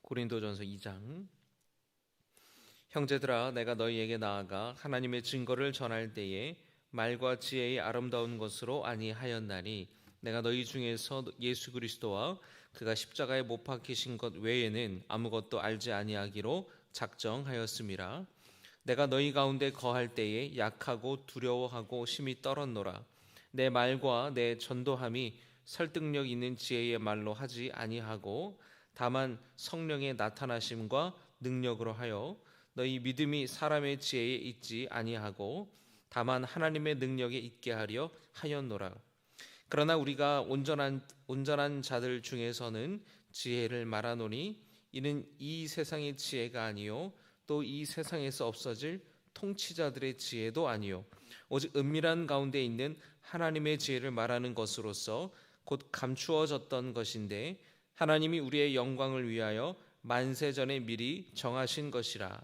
고린도전서 2장. 형제들아, 내가 너희에게 나아가 하나님의 증거를 전할 때에 말과 지혜의 아름다운 것으로 아니하였나니 내가 너희 중에서 예수 그리스도와 그가 십자가에 못 박히신 것 외에는 아무것도 알지 아니하기로 작정하였음이라. 내가 너희 가운데 거할 때에 약하고 두려워하고 심히 떨었노라. 내 말과 내 전도함이 설득력 있는 지혜의 말로 하지 아니하고 다만 성령의 나타나심과 능력으로 하여 너희 믿음이 사람의 지혜에 있지 아니하고 다만 하나님의 능력에 있게 하려 하였노라. 그러나 우리가 온전한 자들 중에서는 지혜를 말하노니 이는 이 세상의 지혜가 아니요 또 이 세상에서 없어질 통치자들의 지혜도 아니요 오직 은밀한 가운데 있는 하나님의 지혜를 말하는 것으로서 곧 감추어졌던 것인데 하나님이 우리의 영광을 위하여 만세전에 미리 정하신 것이라.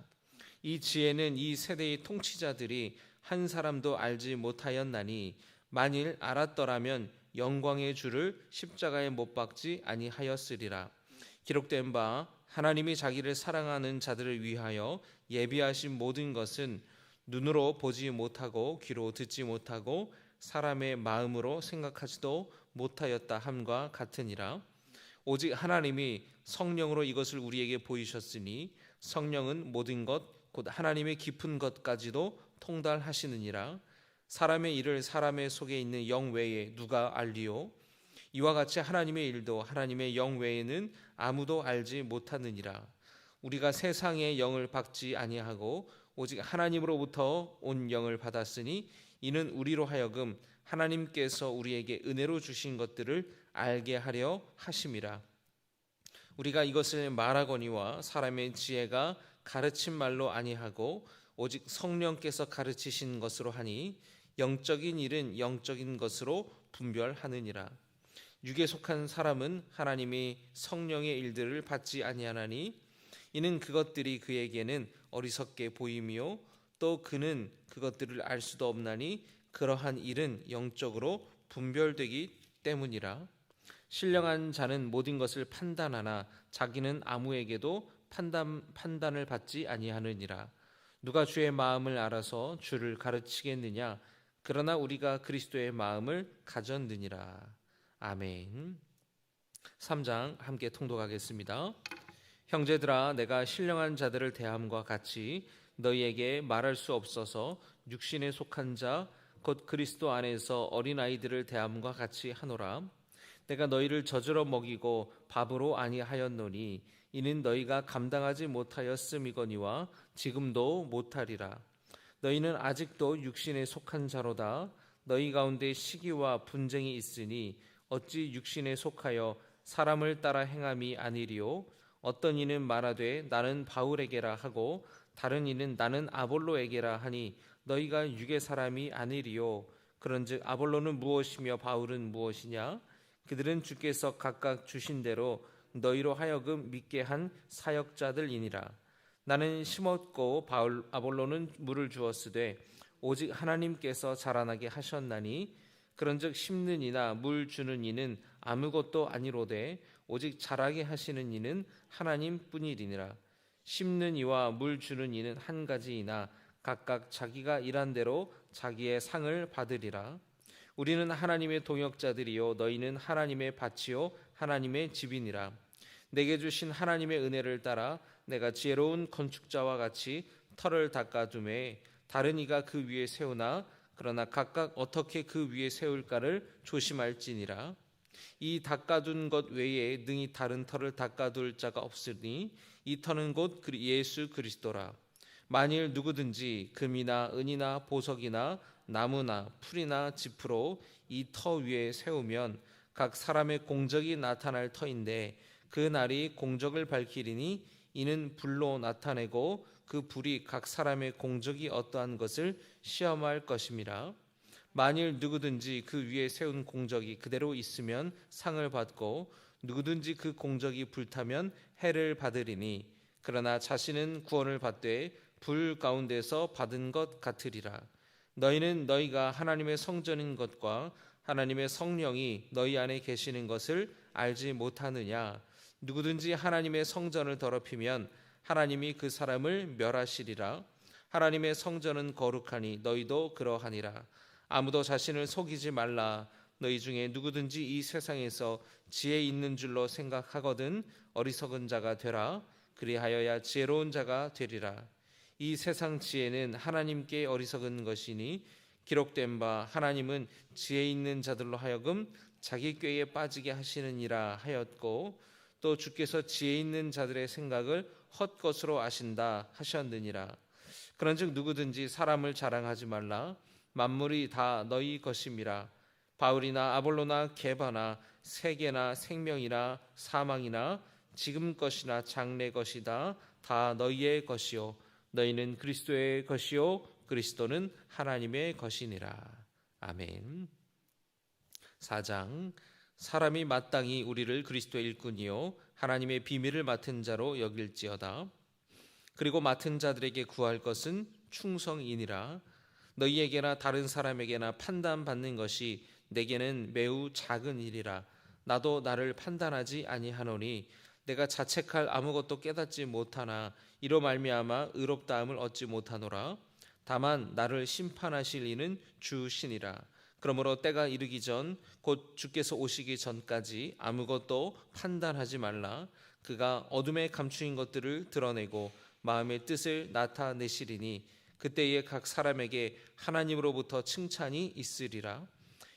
이 지혜는 이 세대의 통치자들이 한 사람도 알지 못하였나니 만일 알았더라면 영광의 주를 십자가에 못 박지 아니하였으리라. 기록된 바 하나님이 자기를 사랑하는 자들을 위하여 예비하신 모든 것은 눈으로 보지 못하고 귀로 듣지 못하고 사람의 마음으로 생각하지도 못하였다 함과 같으니라. 오직 하나님이 성령으로 이것을 우리에게 보이셨으니 성령은 모든 것 곧 하나님의 깊은 것까지도 통달하시느니라. 사람의 일을 사람의 속에 있는 영 외에 누가 알리요? 이와 같이 하나님의 일도 하나님의 영 외에는 아무도 알지 못하느니라. 우리가 세상의 영을 받지 아니하고 오직 하나님으로부터 온 영을 받았으니 이는 우리로 하여금 하나님께서 우리에게 은혜로 주신 것들을 알게 하려 하심이라. 우리가 이것을 말하거니와 사람의 지혜가 가르친 말로 아니하고 오직 성령께서 가르치신 것으로 하니 영적인 일은 영적인 것으로 분별하느니라. 육에 속한 사람은 하나님이 성령의 일들을 받지 아니하나니 이는 그것들이 그에게는 어리석게 보임이요 또 그는 그것들을 알 수도 없나니 그러한 일은 영적으로 분별되기 때문이라. 신령한 자는 모든 것을 판단하나 자기는 아무에게도 판단을 받지 아니하느니라. 누가 주의 마음을 알아서 주를 가르치겠느냐? 그러나 우리가 그리스도의 마음을 가졌느니라. 아멘. 3장 함께 통독하겠습니다. 형제들아, 내가 신령한 자들을 대함과 같이 너희에게 말할 수 없어서 육신에 속한 자 곧 그리스도 안에서 어린아이들을 대함과 같이 하노라. 내가 너희를 젖으러 먹이고 밥으로 아니하였노니 이는 너희가 감당하지 못하였음이거니와 지금도 못하리라. 너희는 아직도 육신에 속한 자로다. 너희 가운데 시기와 분쟁이 있으니 어찌 육신에 속하여 사람을 따라 행함이 아니리요? 어떤 이는 말하되 나는 바울에게라 하고 다른 이는 나는 아볼로에게라 하니 너희가 육의 사람이 아니리요? 그런즉 아볼로는 무엇이며 바울은 무엇이냐? 그들은 주께서 각각 주신 대로 너희로 하여금 믿게 한 사역자들이니라. 나는 심었고 아볼로는 물을 주었으되 오직 하나님께서 자라나게 하셨나니 그런즉 심는 이나 물 주는 이는 아무것도 아니로되 오직 자라게 하시는 이는 하나님뿐이니라. 심는 이와 물 주는 이는 한 가지이나 각각 자기가 일한 대로 자기의 상을 받으리라. 우리는 하나님의 동역자들이요 너희는 하나님의 밭이요 하나님의 집이니라. 내게 주신 하나님의 은혜를 따라 내가 지혜로운 건축자와 같이 터를 닦아두매 다른 이가 그 위에 세우나 그러나 각각 어떻게 그 위에 세울까를 조심할지니라. 이 닦아둔 것 외에 능히 다른 터를 닦아둘 자가 없으니 이 터는 곧 예수 그리스도라. 만일 누구든지 금이나 은이나 보석이나 나무나 풀이나 짚으로 이 터 위에 세우면 각 사람의 공적이 나타날 터인데 그 날이 공적을 밝히리니 이는 불로 나타내고 그 불이 각 사람의 공적이 어떠한 것을 시험할 것임이라. 만일 누구든지 그 위에 세운 공적이 그대로 있으면 상을 받고 누구든지 그 공적이 불타면 해를 받으리니 그러나 자신은 구원을 받되 불 가운데서 받은 것 같으리라. 너희는 너희가 하나님의 성전인 것과 하나님의 성령이 너희 안에 계시는 것을 알지 못하느냐? 누구든지 하나님의 성전을 더럽히면 하나님이 그 사람을 멸하시리라. 하나님의 성전은 거룩하니 너희도 그러하니라. 아무도 자신을 속이지 말라. 너희 중에 누구든지 이 세상에서 지혜 있는 줄로 생각하거든 어리석은 자가 되라. 그리하여야 지혜로운 자가 되리라. 이 세상 지혜는 하나님께 어리석은 것이니 기록된 바 하나님은 지혜 있는 자들로 하여금 자기 꾀에 빠지게 하시느니라 하였고, 또 주께서 지혜 있는 자들의 생각을 헛것으로 아신다 하셨느니라. 그런즉 누구든지 사람을 자랑하지 말라. 만물이 다 너희 것임이라. 바울이나 아볼로나 게바나 세계나 생명이나 사망이나 지금 것이나 장래 것이다 다 너희의 것이요 너희는 그리스도의 것이요 그리스도는 하나님의 것이니라. 아멘. 4장. 사람이 마땅히 우리를 그리스도의 일꾼이요 하나님의 비밀을 맡은 자로 여길지어다. 그리고 맡은 자들에게 구할 것은 충성이니라. 너희에게나 다른 사람에게나 판단받는 것이 내게는 매우 작은 일이라. 나도 나를 판단하지 아니하노니 내가 자책할 아무것도 깨닫지 못하나 이로 말미암아 의롭다함을 얻지 못하노라. 다만 나를 심판하실 이는 주시니라. 그러므로 때가 이르기 전 곧 주께서 오시기 전까지 아무것도 판단하지 말라. 그가 어둠에 감추인 것들을 드러내고 마음의 뜻을 나타내시리니 그때에 각 사람에게 하나님으로부터 칭찬이 있으리라.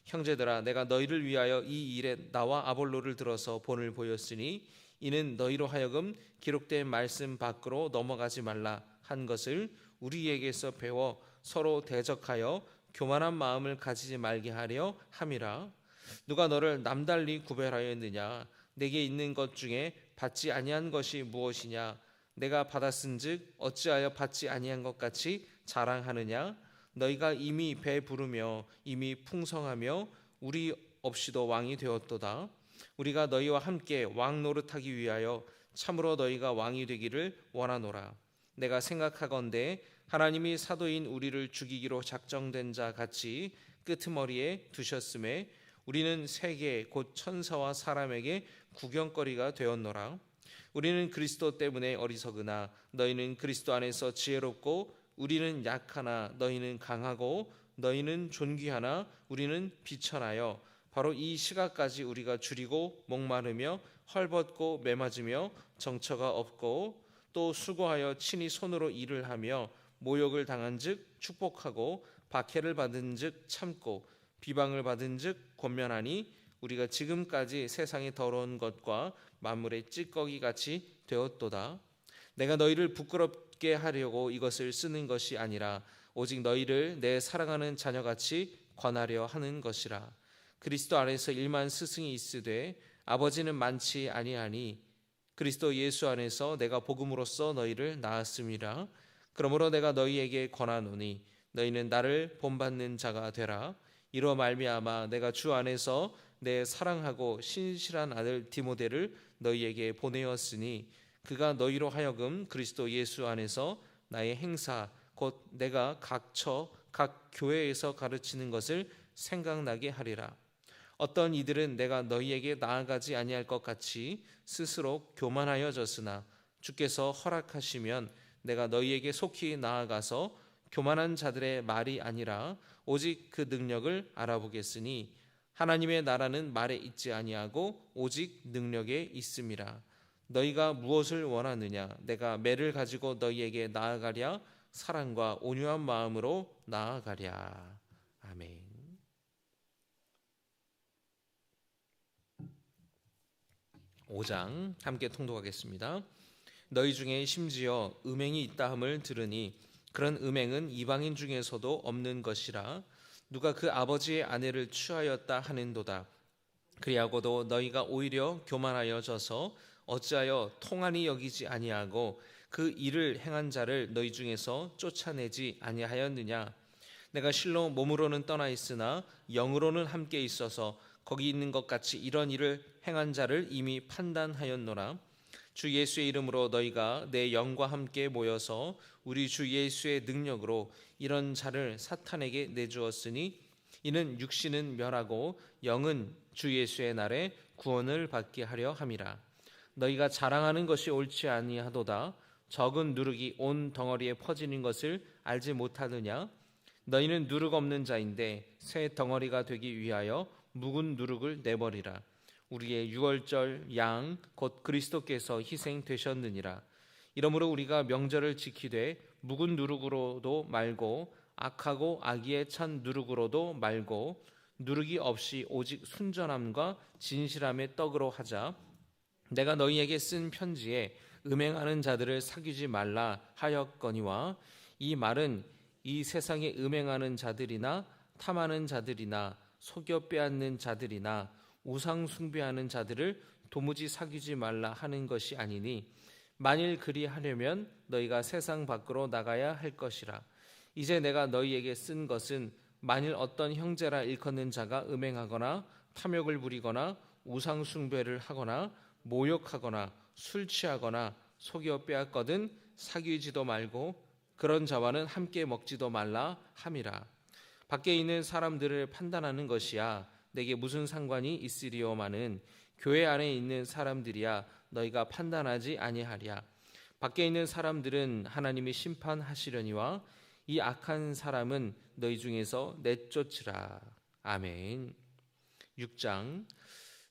형제들아, 내가 너희를 위하여 이 일에 나와 아볼로를 들어서 본을 보였으니 이는 너희로 하여금 기록된 말씀 밖으로 넘어가지 말라 한 것을 우리에게서 배워 서로 대적하여 교만한 마음을 가지지 말게 하려 함이라. 누가 너를 남달리 구별하였느냐? 내게 있는 것 중에 받지 아니한 것이 무엇이냐? 내가 받았은즉 어찌하여 받지 아니한 것 같이 자랑하느냐? 너희가 이미 배부르며 이미 풍성하며 우리 없이도 왕이 되었도다. 우리가 너희와 함께 왕 노릇하기 위하여 참으로 너희가 왕이 되기를 원하노라. 내가 생각하건대 하나님이 사도인 우리를 죽이기로 작정된 자 같이 끄트머리에 두셨음에 우리는 세계 곧 천사와 사람에게 구경거리가 되었노라. 우리는 그리스도 때문에 어리석으나 너희는 그리스도 안에서 지혜롭고 우리는 약하나 너희는 강하고 너희는 존귀하나 우리는 비천하여 바로 이 시각까지 우리가 줄이고 목마르며 헐벗고 매맞으며 정처가 없고 또 수고하여 친히 손으로 일을 하며 모욕을 당한즉 축복하고 박해를 받은즉 참고 비방을 받은즉 권면하니 우리가 지금까지 세상의 더러운 것과 만물의 찌꺼기 같이 되었도다. 내가 너희를 부끄럽게 하려고 이것을 쓰는 것이 아니라 오직 너희를 내 사랑하는 자녀같이 권하려 하는 것이라. 그리스도 안에서 일만 스승이 있으되 아버지는 많지 아니하니 그리스도 예수 안에서 내가 복음으로써 너희를 낳았음이라. 그러므로 내가 너희에게 권하노니 너희는 나를 본받는 자가 되라. 이로 말미암아 내가 주 안에서 내 사랑하고 신실한 아들 디모데를 너희에게 보내었으니 그가 너희로 하여금 그리스도 예수 안에서 나의 행사 곧 내가 각 교회에서 가르치는 것을 생각나게 하리라. 어떤 이들은 내가 너희에게 나아가지 아니할 것 같이 스스로 교만하여졌으나 주께서 허락하시면 내가 너희에게 속히 나아가서 교만한 자들의 말이 아니라 오직 그 능력을 알아보겠으니 하나님의 나라는 말에 있지 아니하고 오직 능력에 있음이라. 너희가 무엇을 원하느냐? 내가 매를 가지고 너희에게 나아가랴? 사랑과 온유한 마음으로 나아가랴. 아멘. (5장) 함께 통독하겠습니다. 너희 중에 심지어 음행이 있다 함을 들으니 그런 음행은 이방인 중에서도 없는 것이라. 누가 그 아버지의 아내를 취하였다 하는도다. 그리하고도 너희가 오히려 교만하여져서 어찌하여 통한이 여기지 아니하고 그 일을 행한 자를 너희 중에서 쫓아내지 아니하였느냐? 내가 실로 몸으로는 떠나 있으나 영으로는 함께 있어서 거기 있는 것 같이 이런 일을 행한 자를 이미 판단하였노라. 주 예수의 이름으로 너희가 내 영과 함께 모여서 우리 주 예수의 능력으로 이런 자를 사탄에게 내주었으니 이는 육신은 멸하고 영은 주 예수의 날에 구원을 받게 하려 함이라. 너희가 자랑하는 것이 옳지 아니하도다. 적은 누룩이 온 덩어리에 퍼지는 것을 알지 못하느냐? 너희는 누룩 없는 자인데 새 덩어리가 되기 위하여 묵은 누룩을 내버리라. 우리의 유월절 양 곧 그리스도께서 희생되셨느니라. 이러므로 우리가 명절을 지키되 묵은 누룩으로도 말고 악하고 악의에 찬 누룩으로도 말고 누룩이 없이 오직 순전함과 진실함의 떡으로 하자. 내가 너희에게 쓴 편지에 음행하는 자들을 사귀지 말라 하였거니와 이 말은 이 세상에 음행하는 자들이나 탐하는 자들이나 속여 빼앗는 자들이나 우상 숭배하는 자들을 도무지 사귀지 말라 하는 것이 아니니 만일 그리하려면 너희가 세상 밖으로 나가야 할 것이라. 이제 내가 너희에게 쓴 것은 만일 어떤 형제라 일컫는 자가 음행하거나 탐욕을 부리거나 우상 숭배를 하거나 모욕하거나 술 취하거나 속여 빼앗거든 사귀지도 말고 그런 자와는 함께 먹지도 말라 함이라. 밖에 있는 사람들을 판단하는 것이야 내게 무슨 상관이 있으리요마는 교회 안에 있는 사람들이야 너희가 판단하지 아니하랴. 밖에 있는 사람들은 하나님이 심판하시려니와 이 악한 사람은 너희 중에서 내쫓으라. 아멘. 6장.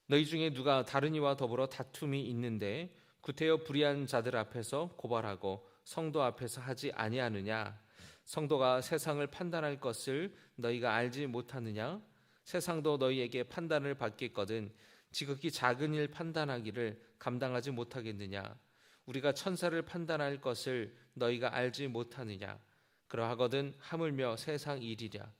너희 중에 누가 다른 이와 더불어 다툼이 있는데 구태여 불의한 자들 앞에서 고발하고 성도 앞에서 하지 아니하느냐? 성도가 세상을 판단할 것을 너희가 알지 못하느냐? 세상도 너희에게 판단을 받겠거든 지극히 작은 일 판단하기를 감당하지 못하겠느냐? 우리가 천사를 판단할 것을 너희가 알지 못하느냐? 그러하거든 하물며 세상 일이랴.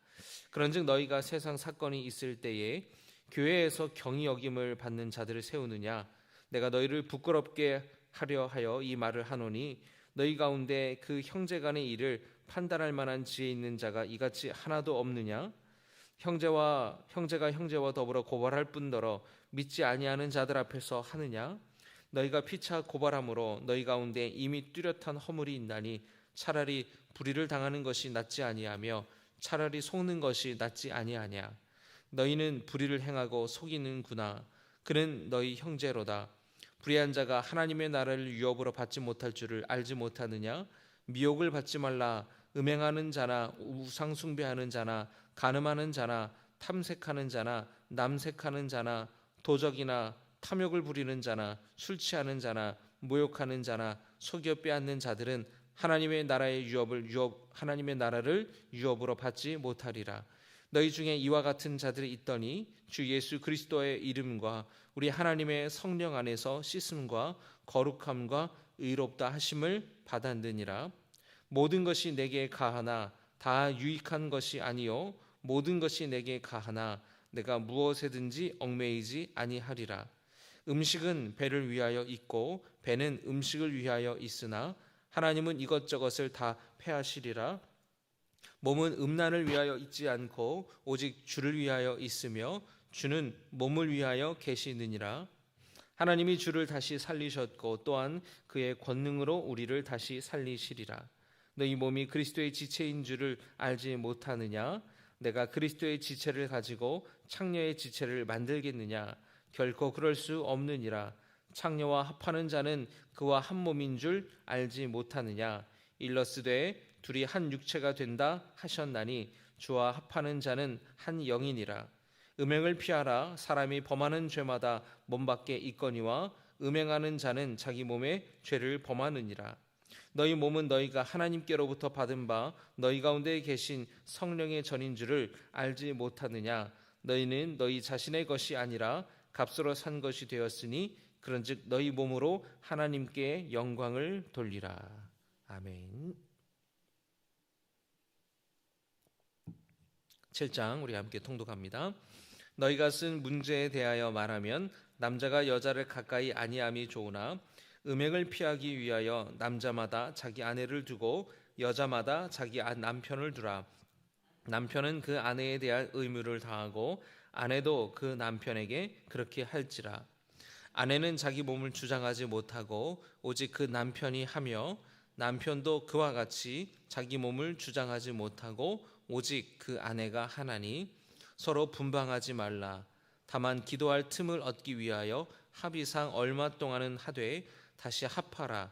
그런즉 너희가 세상 사건이 있을 때에 교회에서 경히 여김을 받는 자들을 세우느냐? 내가 너희를 부끄럽게 하려 하여 이 말을 하노니 너희 가운데 그 형제간의 일을 판단할 만한 지혜 있는 자가 이같이 하나도 없느냐? 형제가 형제와 더불어 고발할 뿐더러 믿지 아니하는 자들 앞에서 하느냐? 너희가 피차 고발함으로 너희 가운데 이미 뚜렷한 허물이 있나니 차라리 불의를 당하는 것이 낫지 아니하며 차라리 속는 것이 낫지 아니하냐? 너희는 불의를 행하고 속이는구나. 그는 너희 형제로다. 불의한 자가 하나님의 나라를 유업으로 받지 못할 줄을 알지 못하느냐? 미혹을 받지 말라. 음행하는 자나 우상 숭배하는 자나 간음하는 자나 탐색하는 자나 남색하는 자나 도적이나 탐욕을 부리는 자나 술 취하는 자나 모욕하는 자나 속여 빼앗는 자들은 하나님의 나라를 유업으로 받지 못하리라. 너희 중에 이와 같은 자들이 있더니 주 예수 그리스도의 이름과 우리 하나님의 성령 안에서 씻음과 거룩함과 의롭다 하심을 받았느니라. 모든 것이 내게 가하나 다 유익한 것이 아니요 모든 것이 내게 가하나 내가 무엇에든지 얽매이지 아니하리라. 음식은 배를 위하여 있고 배는 음식을 위하여 있으나 하나님은 이것저것을 다 패하시리라. 몸은 음란을 위하여 있지 않고 오직 주를 위하여 있으며 주는 몸을 위하여 계시느니라. 하나님이 주를 다시 살리셨고 또한 그의 권능으로 우리를 다시 살리시리라. 너희 몸이 그리스도의 지체인 줄을 알지 못하느냐? 내가 그리스도의 지체를 가지고 창녀의 지체를 만들겠느냐? 결코 그럴 수 없느니라. 창녀와 합하는 자는 그와 한 몸인 줄 알지 못하느냐? 일러스되 둘이 한 육체가 된다 하셨나니 주와 합하는 자는 한 영이니라. 음행을 피하라. 사람이 범하는 죄마다 몸 밖에 있거니와 음행하는 자는 자기 몸에 죄를 범하느니라. 너희 몸은 너희가 하나님께로부터 받은 바 너희 가운데 계신 성령의 전인 줄을 알지 못하느냐? 너희는 너희 자신의 것이 아니라 값으로 산 것이 되었으니 그런즉 너희 몸으로 하나님께 영광을 돌리라. 아멘. 7장 우리 함께 통독합니다. 너희가 쓴 문제에 대하여 말하면 남자가 여자를 가까이 아니함이 좋으나 음행을 피하기 위하여 남자마다 자기 아내를 두고 여자마다 자기 남편을 두라. 남편은 그 아내에 대한 의무를 다하고 아내도 그 남편에게 그렇게 할지라. 아내는 자기 몸을 주장하지 못하고 오직 그 남편이 하며 남편도 그와 같이 자기 몸을 주장하지 못하고 오직 그 아내가 하나니 서로 분방하지 말라. 다만 기도할 틈을 얻기 위하여 합의상 얼마 동안은 하되 다시 합하라.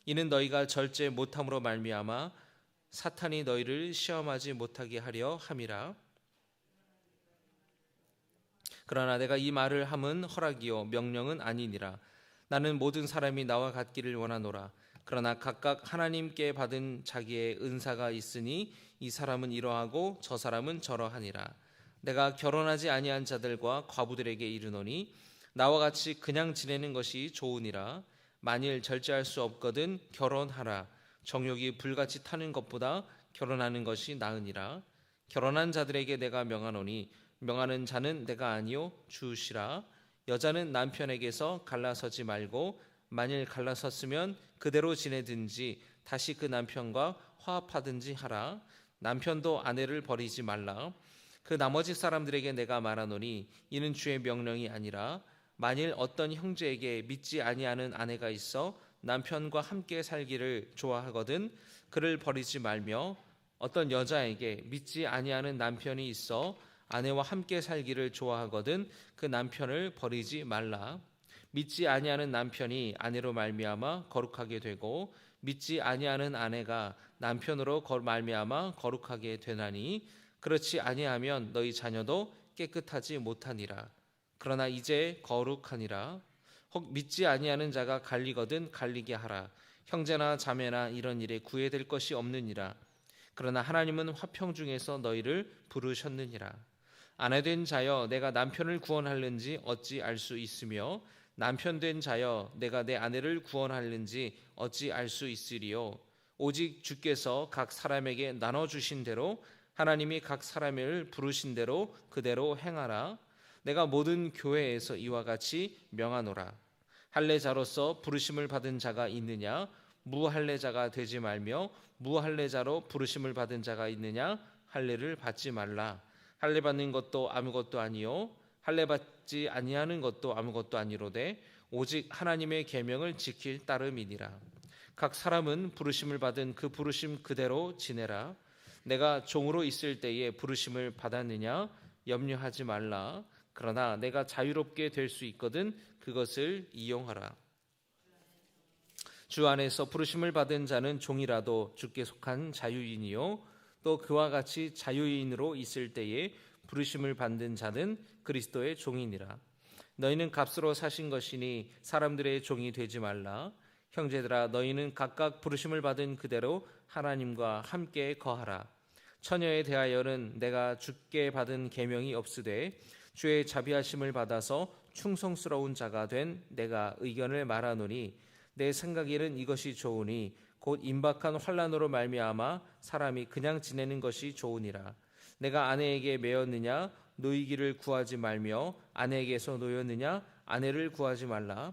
이는 너희가 절제 못함으로 말미암아 사탄이 너희를 시험하지 못하게 하려 함이라. 그러나 내가 이 말을 함은 허락이요 명령은 아니니라. 나는 모든 사람이 나와 같기를 원하노라. 그러나 각각 하나님께 받은 자기의 은사가 있으니 이 사람은 이러하고 저 사람은 저러하니라. 내가 결혼하지 아니한 자들과 과부들에게 이르노니 나와 같이 그냥 지내는 것이 좋으니라. 만일 절제할 수 없거든 결혼하라. 정욕이 불같이 타는 것보다 결혼하는 것이 나으니라. 결혼한 자들에게 내가 명하노니 명하는 자는 내가 아니요 주시라. 여자는 남편에게서 갈라서지 말고 만일 갈라섰으면 그대로 지내든지 다시 그 남편과 화합하든지 하라. 남편도 아내를 버리지 말라. 그 나머지 사람들에게 내가 말하노니 이는 주의 명령이 아니라 만일 어떤 형제에게 믿지 아니하는 아내가 있어 남편과 함께 살기를 좋아하거든 그를 버리지 말며 어떤 여자에게 믿지 아니하는 남편이 있어 아내와 함께 살기를 좋아하거든 그 남편을 버리지 말라. 믿지 아니하는 남편이 아내로 말미암아 거룩하게 되고 믿지 아니하는 아내가 남편으로 말미암아 거룩하게 되나니 그렇지 아니하면 너희 자녀도 깨끗하지 못하니라. 그러나 이제 거룩하니라. 혹 믿지 아니하는 자가 갈리거든 갈리게 하라. 형제나 자매나 이런 일에 구애될 것이 없느니라. 그러나 하나님은 화평 중에서 너희를 부르셨느니라. 아내된 자여 내가 남편을 구원하는지 어찌 알 수 있으며 남편된 자여 내가 내 아내를 구원하는지 어찌 알 수 있으리요. 오직 주께서 각 사람에게 나눠주신 대로 하나님이 각 사람을 부르신 대로 그대로 행하라. 내가 모든 교회에서 이와 같이 명하노라. 할례자로서 부르심을 받은 자가 있느냐? 무할례자가 되지 말며 무할례자로 부르심을 받은 자가 있느냐? 할례를 받지 말라. 할례 받는 것도 아무것도 아니요 할례 받지 아니하는 것도 아무것도 아니로되 오직 하나님의 계명을 지킬 따름이니라. 각 사람은 부르심을 받은 그 부르심 그대로 지내라. 내가 종으로 있을 때에 부르심을 받았느냐 염려하지 말라. 그러나 내가 자유롭게 될 수 있거든 그것을 이용하라. 주 안에서 부르심을 받은 자는 종이라도 주께 속한 자유인이요 또 그와 같이 자유인으로 있을 때에 부르심을 받는 자는 그리스도의 종이니라. 너희는 값으로 사신 것이니 사람들의 종이 되지 말라. 형제들아 너희는 각각 부르심을 받은 그대로 하나님과 함께 거하라. 처녀에 대하여는 내가 주께 받은 계명이 없으되 주의 자비하심을 받아서 충성스러운 자가 된 내가 의견을 말하노니 내 생각에는 이것이 좋으니 곧 임박한 환난으로 말미암아 사람이 그냥 지내는 것이 좋으니라. 내가 아내에게 매였느냐 노이기를 구하지 말며 아내에게서 노였느냐 아내를 구하지 말라.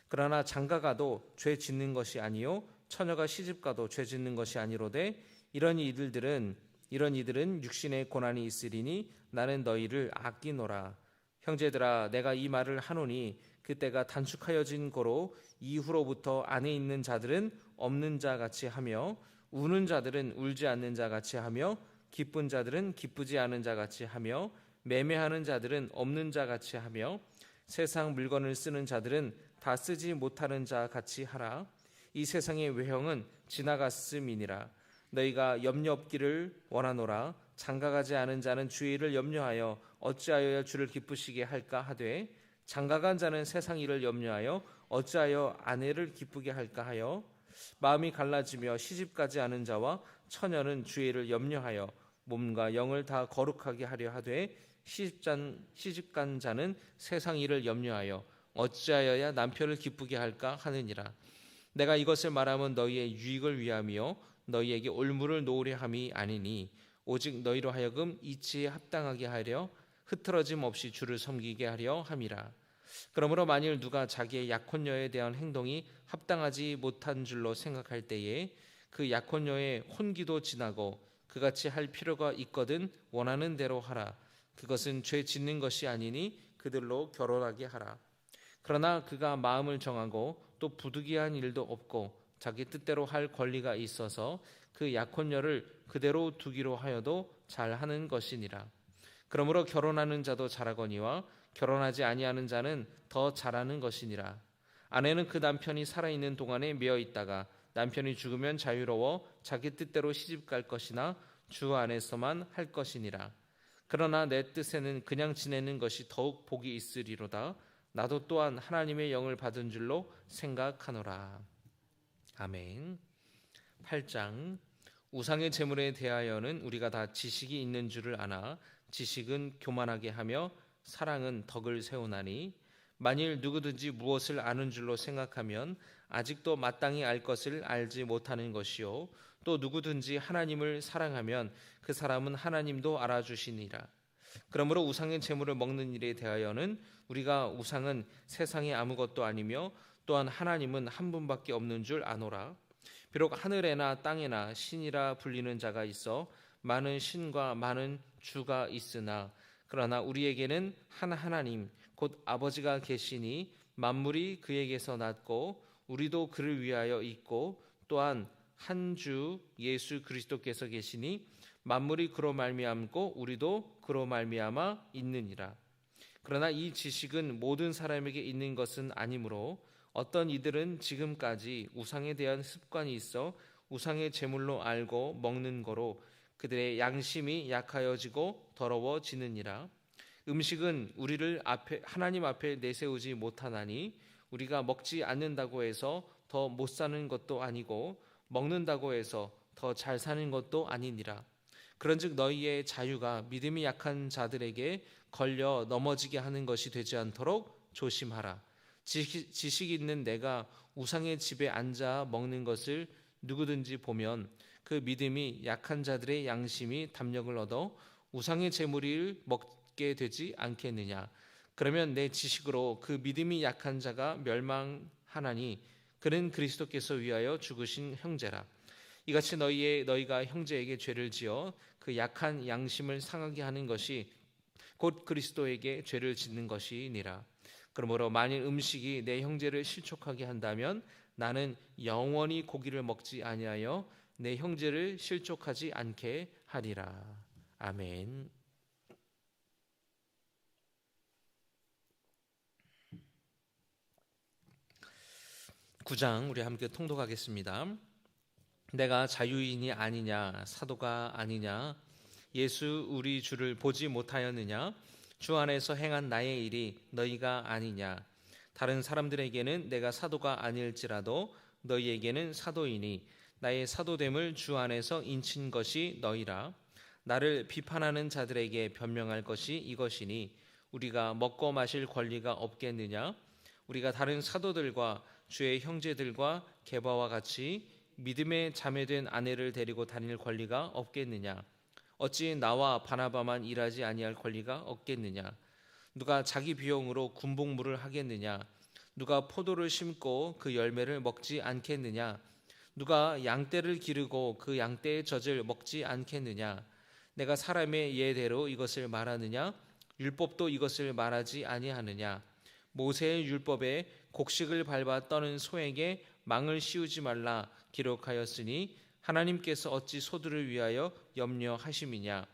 그러나 장가가도 죄 짓는 것이 아니요 처녀가 시집가도 죄 짓는 것이 아니로되 이런 이들은 육신의 고난이 있으리니 나는 너희를 아끼노라. 형제들아 내가 이 말을 하노니 그때가 단축하여진 고로 이후로부터 안에 있는 자들은 없는 자 같이 하며 우는 자들은 울지 않는 자 같이 하며 기쁜 자들은 기쁘지 않은 자 같이 하며 매매하는 자들은 없는 자 같이 하며 세상 물건을 쓰는 자들은 다 쓰지 못하는 자 같이 하라. 이 세상의 외형은 지나갔음이니라. 너희가 염려 없기를 원하노라. 장가가지 않은 자는 주의 일을 염려하여 어찌하여 주를 기쁘시게 할까 하되 장가간 자는 세상 일을 염려하여 어찌하여 아내를 기쁘게 할까 하여 마음이 갈라지며 시집가지 않은 자와 처녀는 주의 일을 염려하여 몸과 영을 다 거룩하게 하려 하되 시집간 자는 세상 일을 염려하여 어찌하여야 남편을 기쁘게 할까 하느니라. 내가 이것을 말하면 너희의 유익을 위함이요 너희에게 올무를 놓으려 함이 아니니 오직 너희로 하여금 이치에 합당하게 하려 흐트러짐 없이 주를 섬기게 하려 함이라. 그러므로 만일 누가 자기의 약혼녀에 대한 행동이 합당하지 못한 줄로 생각할 때에 그 약혼녀의 혼기도 지나고 그같이 할 필요가 있거든 원하는 대로 하라. 그것은 죄 짓는 것이 아니니 그들로 결혼하게 하라. 그러나 그가 마음을 정하고 또 부득이한 일도 없고 자기 뜻대로 할 권리가 있어서 그 약혼녀를 그대로 두기로 하여도 잘하는 것이니라. 그러므로 결혼하는 자도 잘하거니와 결혼하지 아니하는 자는 더 잘하는 것이니라. 아내는 그 남편이 살아있는 동안에 매어 있다가 남편이 죽으면 자유로워 자기 뜻대로 시집갈 것이나 주 안에서만 할 것이니라. 그러나 내 뜻에는 그냥 지내는 것이 더욱 복이 있으리로다. 나도 또한 하나님의 영을 받은 줄로 생각하노라. 아멘. 8장. 우상의 제물에 대하여는 우리가 다 지식이 있는 줄을 아나 지식은 교만하게 하며 사랑은 덕을 세우나니, 만일 누구든지 무엇을 아는 줄로 생각하면 아직도 마땅히 알 것을 알지 못하는 것이요, 또 누구든지 하나님을 사랑하면 그 사람은 하나님도 알아주시니라. 그러므로 우상의 제물을 먹는 일에 대하여는 우리가 우상은 세상에 아무것도 아니며 또한 하나님은 한 분밖에 없는 줄 아노라. 비록 하늘에나 땅에나 신이라 불리는 자가 있어 많은 신과 많은 주가 있으나, 그러나 우리에게는 한 하나님 곧 아버지가 계시니 만물이 그에게서 났고 우리도 그를 위하여 있고, 또한 한 주 예수 그리스도께서 계시니 만물이 그로 말미암고 우리도 그로 말미암아 있느니라. 그러나 이 지식은 모든 사람에게 있는 것은 아니므로 어떤 이들은 지금까지 우상에 대한 습관이 있어 우상의 제물로 알고 먹는 거로 그들의 양심이 약하여지고 더러워지느니라. 음식은 우리를 하나님 앞에 내세우지 못하나니 우리가 먹지 않는다고 해서 더 못 사는 것도 아니고 먹는다고 해서 더 잘 사는 것도 아니니라. 그런즉 너희의 자유가 믿음이 약한 자들에게 걸려 넘어지게 하는 것이 되지 않도록 조심하라. 지식 있는 내가 우상의 집에 앉아 먹는 것을 누구든지 보면 그 믿음이 약한 자들의 양심이 담력을 얻어 우상의 제물을 먹게 되지 않겠느냐. 그러면 내 지식으로 그 믿음이 약한 자가 멸망하나니 그는 그리스도께서 위하여 죽으신 형제라. 이같이 너희가 형제에게 죄를 지어 그 약한 양심을 상하게 하는 것이 곧 그리스도에게 죄를 짓는 것이니라. 그러므로 만일 음식이 내 형제를 실족하게 한다면 나는 영원히 고기를 먹지 아니하여 내 형제를 실족하지 않게 하리라. 아멘. (9장) 우리 함께 통독하겠습니다. 내가 자유인이 아니냐, 사도가 아니냐, 예수 우리 주를 보지 못하였느냐, 주 안에서 행한 나의 일이 너희가 아니냐. 다른 사람들에게는 내가 사도가 아닐지라도 너희에게는 사도이니 나의 사도됨을 주 안에서 인친 것이 너희라. 나를 비판하는 자들에게 변명할 것이 이것이니 우리가 먹고 마실 권리가 없겠느냐. 우리가 다른 사도들과 주의 형제들과 게바와 같이 믿음에 자매된 아내를 데리고 다닐 권리가 없겠느냐. 어찌 나와 바나바만 일하지 아니할 권리가 없겠느냐. 누가 자기 비용으로 군복무를 하겠느냐. 누가 포도를 심고 그 열매를 먹지 않겠느냐. 누가 양떼를 기르고 그 양떼의 젖을 먹지 않겠느냐. 내가 사람의 예대로 이것을 말하느냐. 율법도 이것을 말하지 아니하느냐. 모세의 율법에 곡식을 밟아 떠는 소에게 망을 씌우지 말라 기록하였으니 하나님께서 어찌 소들을 위하여 염려하심이냐.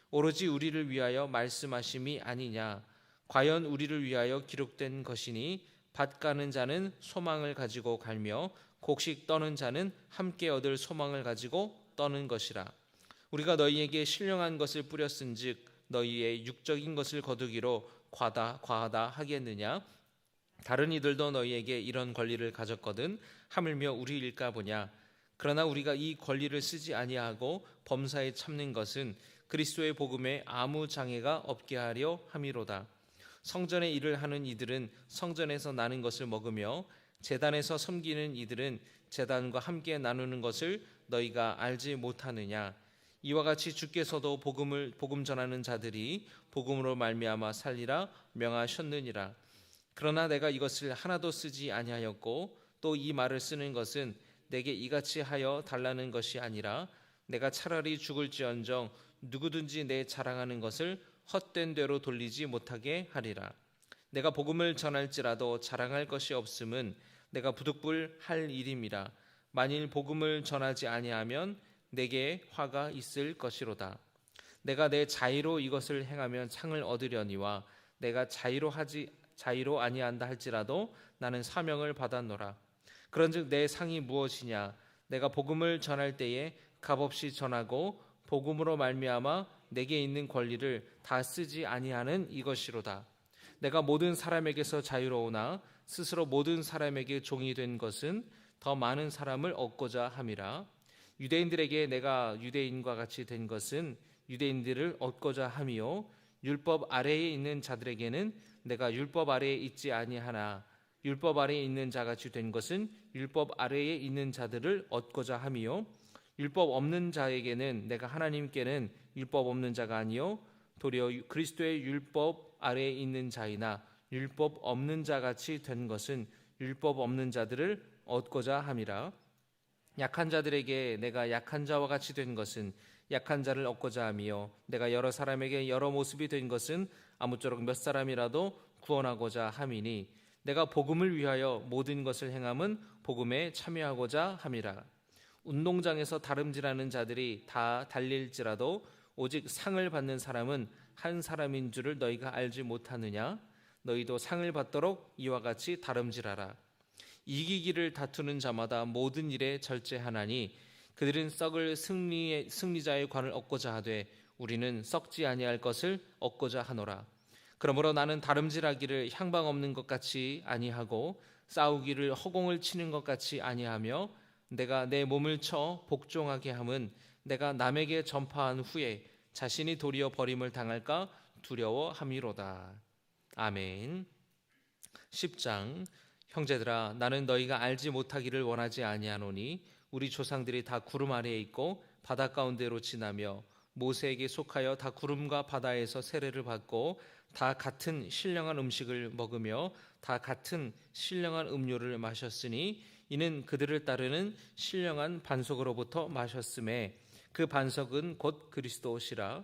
오로지 우리를 위하여 말씀하심이 아니냐. 과연 우리를 위하여 기록된 것이니 밭 가는 자는 소망을 가지고 갈며 곡식 떠는 자는 함께 얻을 소망을 가지고 떠는 것이라. 우리가 너희에게 신령한 것을 뿌렸은즉 너희의 육적인 것을 거두기로 과하다 하겠느냐. 다른 이들도 너희에게 이런 권리를 가졌거든 하물며 우리일까 보냐. 그러나 우리가 이 권리를 쓰지 아니하고 범사에 참는 것은 그리스도의 복음에 아무 장애가 없게 하려 함이로다. 성전의 일을 하는 이들은 성전에서 나는 것을 먹으며 제단에서 섬기는 이들은 제단과 함께 나누는 것을 너희가 알지 못하느냐. 이와 같이 주께서도 복음 전하는 자들이 복음으로 말미암아 살리라 명하셨느니라. 그러나 내가 이것을 하나도 쓰지 아니하였고 또 이 말을 쓰는 것은 내게 이같이 하여 달라는 것이 아니라 내가 차라리 죽을지언정 누구든지 내 자랑하는 것을 헛된 대로 돌리지 못하게 하리라. 내가 복음을 전할지라도 자랑할 것이 없음은 내가 부득불할 일임이라. 만일 복음을 전하지 아니하면 내게 화가 있을 것이로다. 내가 내 자의로 이것을 행하면 상을 얻으려니와 내가 자의로 아니한다 할지라도 나는 사명을 받았노라. 그런즉 내 상이 무엇이냐? 내가 복음을 전할 때에 값없이 전하고 복음으로 말미암아 내게 있는 권리를 다 쓰지 아니하는 이것이로다. 내가 모든 사람에게서 자유로우나 스스로 모든 사람에게 종이 된 것은 더 많은 사람을 얻고자 함이라. 유대인들에게 내가 유대인과 같이 된 것은 유대인들을 얻고자 함이요 율법 아래에 있는 자들에게는 내가 율법 아래에 있지 아니하나 율법 아래에 있는 자같이 된 것은 율법 아래에 있는 자들을 얻고자 함이요 율법 없는 자에게는 내가 하나님께는 율법 없는 자가 아니요 도리어 그리스도의 율법 아래에 있는 자이나 율법 없는 자같이 된 것은 율법 없는 자들을 얻고자 함이라. 약한 자들에게 내가 약한 자와 같이 된 것은 약한 자를 얻고자 함이요 내가 여러 사람에게 여러 모습이 된 것은 아무쪼록 몇 사람이라도 구원하고자 함이니 내가 복음을 위하여 모든 것을 행함은 복음에 참여하고자 함이라. 운동장에서 다름질하는 자들이 다 달릴지라도 오직 상을 받는 사람은 한 사람인 줄을 너희가 알지 못하느냐? 너희도 상을 받도록 이와 같이 다름질하라. 이기기를 다투는 자마다 모든 일에 절제하나니 그들은 썩을 승리자의 관을 얻고자 하되 우리는 썩지 아니할 것을 얻고자 하노라. 그러므로 나는 다름질하기를 향방 없는 것 같이 아니하고 싸우기를 허공을 치는 것 같이 아니하며 내가 내 몸을 쳐 복종하게 함은 내가 남에게 전파한 후에 자신이 도리어 버림을 당할까 두려워함이로다. 아멘. 10장. 형제들아 나는 너희가 알지 못하기를 원하지 아니하노니 우리 조상들이 다 구름 아래에 있고 바다 가운데로 지나며 모세에게 속하여 다 구름과 바다에서 세례를 받고 다 같은 신령한 음식을 먹으며 다 같은 신령한 음료를 마셨으니 이는 그들을 따르는 신령한 반석으로부터 마셨음에 그 반석은 곧 그리스도시라.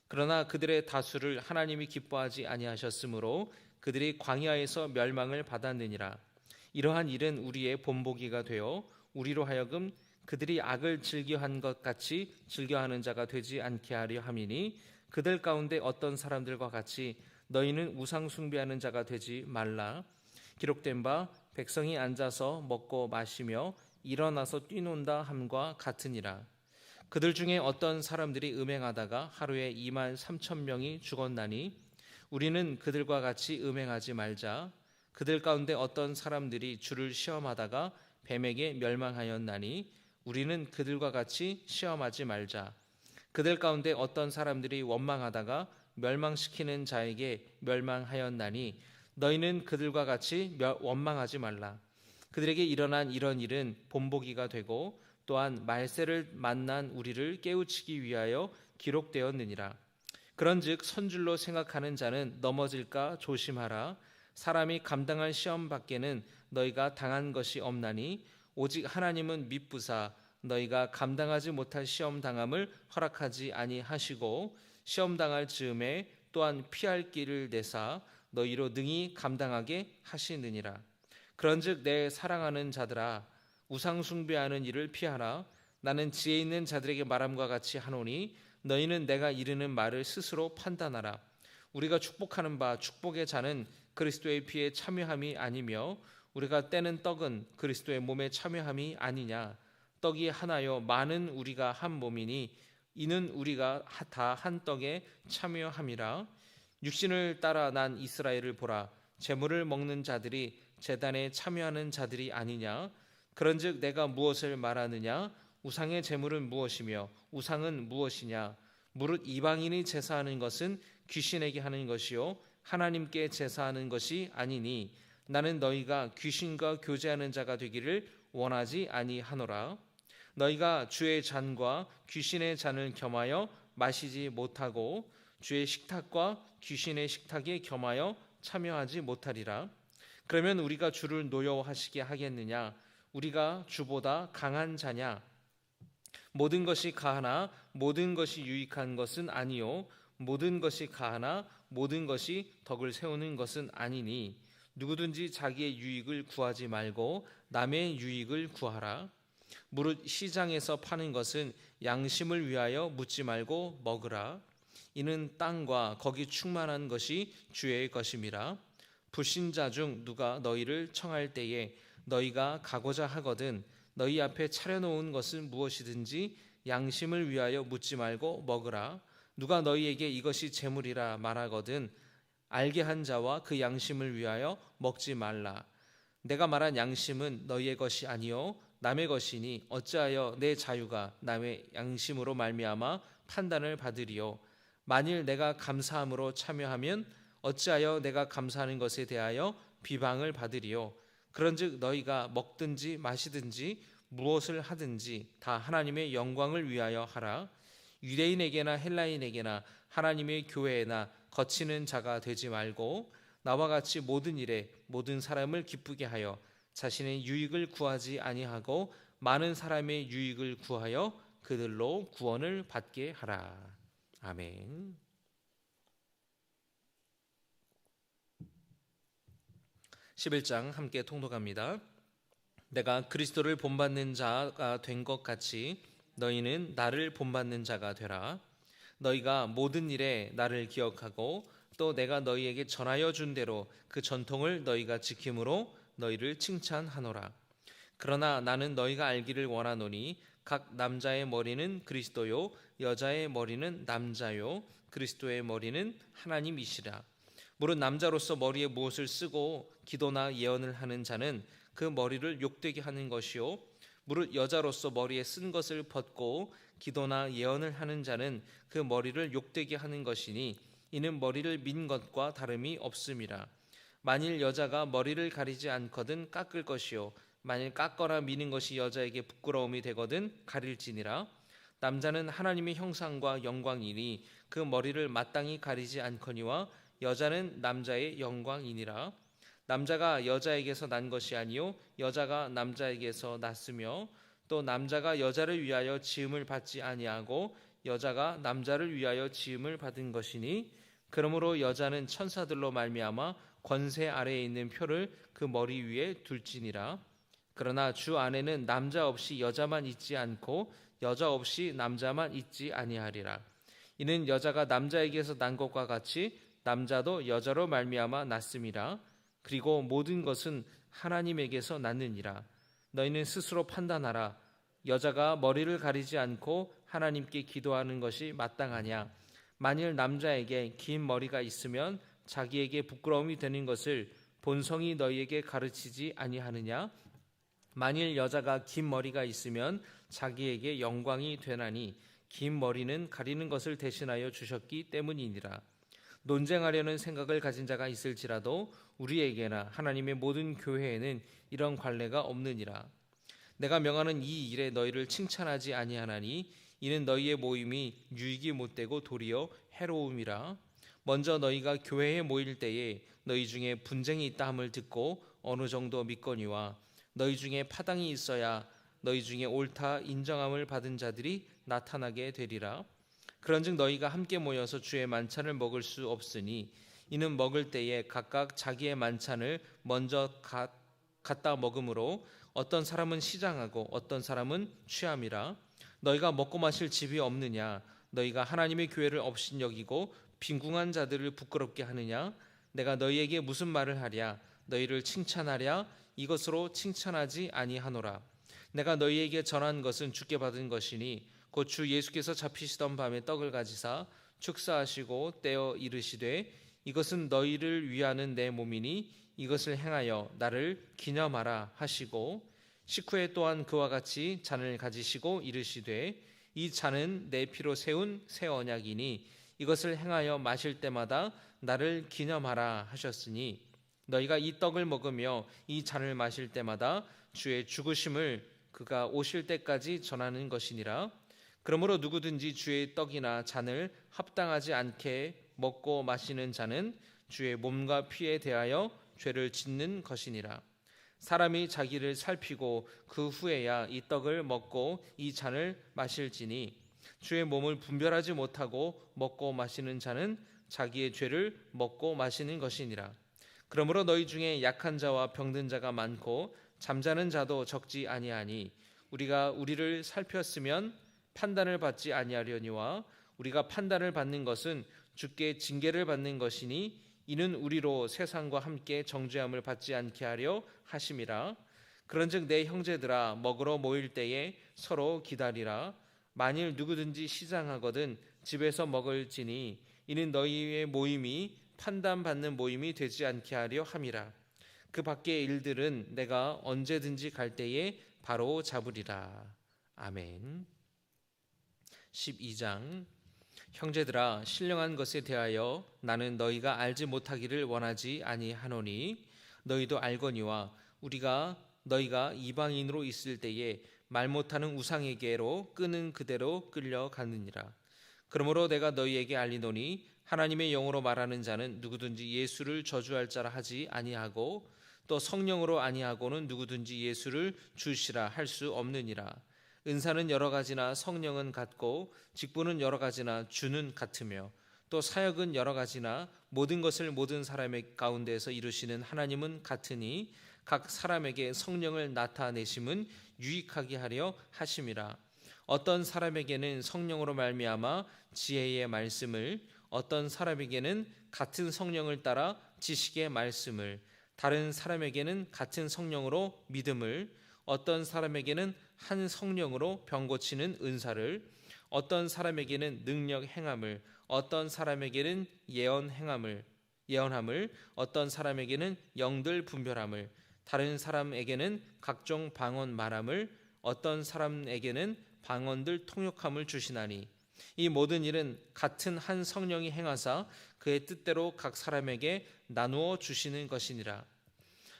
그러나 그들의 다수를 하나님이 기뻐하지 아니하셨으므로 그들이 광야에서 멸망을 받았느니라. 이러한 일은 우리의 본보기가 되어 우리로 하여금 그들이 악을 즐겨한 것 같이 즐겨하는 자가 되지 않게 하려 함이니 그들 가운데 어떤 사람들과 같이 너희는 우상 숭배하는 자가 되지 말라. 기록된 바 백성이 앉아서 먹고 마시며 일어나서 뛰논다 함과 같으니라. 그들 중에 어떤 사람들이 음행하다가 하루에 2만 3천 명이 죽었나니 우리는 그들과 같이 음행하지 말자. 그들 가운데 어떤 사람들이 주를 시험하다가 뱀에게 멸망하였나니 우리는 그들과 같이 시험하지 말자. 그들 가운데 어떤 사람들이 원망하다가 멸망시키는 자에게 멸망하였나니 너희는 그들과 같이 원망하지 말라. 그들에게 일어난 이런 일은 본보기가 되고 또한 말세를 만난 우리를 깨우치기 위하여 기록되었느니라. 그런즉 선줄로 생각하는 자는 넘어질까 조심하라. 사람이 감당할 시험 밖에는 너희가 당한 것이 없나니 오직 하나님은 미쁘사 너희가 감당하지 못할 시험 당함을 허락하지 아니하시고 시험 당할 즈음에 또한 피할 길을 내사 너희로 능히 감당하게 하시느니라. 그런즉 내 사랑하는 자들아 우상 숭배하는 일을 피하라. 나는 지혜 있는 자들에게 말함과 같이 하노니 너희는 내가 이르는 말을 스스로 판단하라. 우리가 축복하는 바 축복의 자는 그리스도의 피에 참여함이 아니며 우리가 떼는 떡은 그리스도의 몸에 참여함이 아니냐. 떡이 하나요 많은 우리가 한 몸이니 이는 우리가 다 한 떡에 참여함이라. 육신을 따라 난 이스라엘을 보라. 제물을 먹는 자들이 제단에 참여하는 자들이 아니냐. 그런즉 내가 무엇을 말하느냐. 우상의 제물은 무엇이며 우상은 무엇이냐. 무릇 이방인이 제사하는 것은 귀신에게 하는 것이요 하나님께 제사하는 것이 아니니 나는 너희가 귀신과 교제하는 자가 되기를 원하지 아니하노라. 너희가 주의 잔과 귀신의 잔을 겸하여 마시지 못하고 주의 식탁과 귀신의 식탁에 겸하여 참여하지 못하리라. 그러면 우리가 주를 노여워하시게 하겠느냐. 우리가 주보다 강한 자냐. 모든 것이 가하나 모든 것이 유익한 것은 아니요 모든 것이 가하나 모든 것이 덕을 세우는 것은 아니니 누구든지 자기의 유익을 구하지 말고 남의 유익을 구하라. 무릇 시장에서 파는 것은 양심을 위하여 묻지 말고 먹으라. 이는 땅과 거기 충만한 것이 주의 것임이라. 불신자 중 누가 너희를 청할 때에 너희가 가고자 하거든 너희 앞에 차려놓은 것은 무엇이든지 양심을 위하여 묻지 말고 먹으라. 누가 너희에게 이것이 재물이라 말하거든 알게 한 자와 그 양심을 위하여 먹지 말라. 내가 말한 양심은 너희의 것이 아니요 남의 것이니 어찌하여 내 자유가 남의 양심으로 말미암아 판단을 받으리요. 만일 내가 감사함으로 참여하면 어찌하여 내가 감사하는 것에 대하여 비방을 받으리요. 그런즉 너희가 먹든지 마시든지 무엇을 하든지 다 하나님의 영광을 위하여 하라. 유대인에게나 헬라인에게나 하나님의 교회에나 거치는 자가 되지 말고 나와 같이 모든 일에 모든 사람을 기쁘게 하여 자신의 유익을 구하지 아니하고 많은 사람의 유익을 구하여 그들로 구원을 받게 하라. 아멘. 11장 함께 통독합니다. 내가 그리스도를 본받는 자가 된 것 같이 너희는 나를 본받는 자가 되라. 너희가 모든 일에 나를 기억하고 또 내가 너희에게 전하여 준 대로 그 전통을 너희가 지킴으로 너희를 칭찬하노라. 그러나 나는 너희가 알기를 원하노니 각 남자의 머리는 그리스도요 여자의 머리는 남자요 그리스도의 머리는 하나님이시라. 무릇 남자로서 머리에 무엇을 쓰고 기도나 예언을 하는 자는 그 머리를 욕되게 하는 것이요 무릇 여자로서 머리에 쓴 것을 벗고 기도나 예언을 하는 자는 그 머리를 욕되게 하는 것이니 이는 머리를 민 것과 다름이 없음이라. 만일 여자가 머리를 가리지 않거든 깎을 것이요 만일 깎거나 미는 것이 여자에게 부끄러움이 되거든 가릴지니라. 남자는 하나님의 형상과 영광이니 그 머리를 마땅히 가리지 않거니와 여자는 남자의 영광이니라. 남자가 여자에게서 난 것이 아니요 여자가 남자에게서 났으며 또 남자가 여자를 위하여 지음을 받지 아니하고 여자가 남자를 위하여 지음을 받은 것이니 그러므로 여자는 천사들로 말미암아 권세 아래에 있는 표를 그 머리 위에 둘지니라. 그러나 주 안에는 남자 없이 여자만 있지 않고 여자 없이 남자만 있지 아니하리라. 이는 여자가 남자에게서 난 것과 같이 남자도 여자로 말미암아 났음이라. 그리고 모든 것은 하나님에게서 났느니라. 너희는 스스로 판단하라. 여자가 머리를 가리지 않고 하나님께 기도하는 것이 마땅하냐? 만일 남자에게 긴 머리가 있으면 자기에게 부끄러움이 되는 것을 본성이 너희에게 가르치지 아니하느냐? 만일 여자가 긴 머리가 있으면 자기에게 영광이 되나니 긴 머리는 가리는 것을 대신하여 주셨기 때문이니라. 논쟁하려는 생각을 가진 자가 있을지라도 우리에게나 하나님의 모든 교회에는 이런 관례가 없느니라. 내가 명하는 이 일에 너희를 칭찬하지 아니하나니 이는 너희의 모임이 유익이 못되고 도리어 해로움이라. 먼저 너희가 교회에 모일 때에 너희 중에 분쟁이 있다 함을 듣고 어느 정도 믿거니와 너희 중에 파당이 있어야 너희 중에 옳다 인정함을 받은 자들이 나타나게 되리라. 그런즉 너희가 함께 모여서 주의 만찬을 먹을 수 없으니 이는 먹을 때에 각각 자기의 만찬을 먼저 갖다 먹음으로 어떤 사람은 시장하고 어떤 사람은 취함이라. 너희가 먹고 마실 집이 없느냐? 너희가 하나님의 교회를 업신여기고 빈궁한 자들을 부끄럽게 하느냐? 내가 너희에게 무슨 말을 하랴? 너희를 칭찬하랴? 이것으로 칭찬하지 아니하노라. 내가 너희에게 전한 것은 주께 받은 것이니 곧 주 예수께서 잡히시던 밤에 떡을 가지사 축사하시고 떼어 이르시되 이것은 너희를 위하는 내 몸이니 이것을 행하여 나를 기념하라 하시고 식후에 또한 그와 같이 잔을 가지시고 이르시되 이 잔은 내 피로 세운 새 언약이니 이것을 행하여 마실 때마다 나를 기념하라 하셨으니 너희가 이 떡을 먹으며 이 잔을 마실 때마다 주의 죽으심을 그가 오실 때까지 전하는 것이니라. 그러므로 누구든지 주의 떡이나 잔을 합당하지 않게 먹고 마시는 자는 주의 몸과 피에 대하여 죄를 짓는 것이니라. 사람이 자기를 살피고 그 후에야 이 떡을 먹고 이 잔을 마실지니 주의 몸을 분별하지 못하고 먹고 마시는 자는 자기의 죄를 먹고 마시는 것이니라. 그러므로 너희 중에 약한 자와 병든 자가 많고 잠자는 자도 적지 아니하니 우리가 우리를 살폈으면 판단을 받지 아니하려니와 우리가 판단을 받는 것은 주께 징계를 받는 것이니 이는 우리로 세상과 함께 정죄함을 받지 않게 하려 하심이라. 그런즉 내 형제들아, 먹으러 모일 때에 서로 기다리라. 만일 누구든지 시장하거든 집에서 먹을지니 이는 너희의 모임이 판단받는 모임이 되지 않게 하려 함이라. 그 밖의 일들은 내가 언제든지 갈 때에 바로 잡으리라. 아멘. 12장. 형제들아, 신령한 것에 대하여 나는 너희가 알지 못하기를 원하지 아니하노니 너희도 알거니와 우리가 너희가 이방인으로 있을 때에 말 못하는 우상에게로 끄는 그대로 끌려가느니라. 그러므로 내가 너희에게 알리노니 하나님의 영으로 말하는 자는 누구든지 예수를 저주할 자라 하지 아니하고 또 성령으로 아니하고는 누구든지 예수를 주시라 할 수 없느니라. 은사는 여러 가지나 성령은 같고 직분은 여러 가지나 주는 같으며 또 사역은 여러 가지나 모든 것을 모든 사람의 가운데서 이루시는 하나님은 같으니 각 사람에게 성령을 나타내심은 유익하게 하려 하심이라. 어떤 사람에게는 성령으로 말미암아 지혜의 말씀을, 어떤 사람에게는 같은 성령을 따라 지식의 말씀을, 다른 사람에게는 같은 성령으로 믿음을, 어떤 사람에게는 한 성령으로 병 고치는 은사를, 어떤 사람에게는 능력 행함을, 어떤 사람에게는 예언함을, 어떤 사람에게는 영들 분별함을, 다른 사람에게는 각종 방언 말함을, 어떤 사람에게는 방언들 통역함을 주시나니 이 모든 일은 같은 한 성령이 행하사 그의 뜻대로 각 사람에게 나누어 주시는 것이니라.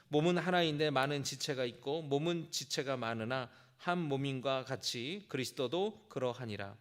몸은 하나인데 많은 지체가 있고 몸은 지체가 많으나 한 몸인과 같이 그리스도도 그러하니라.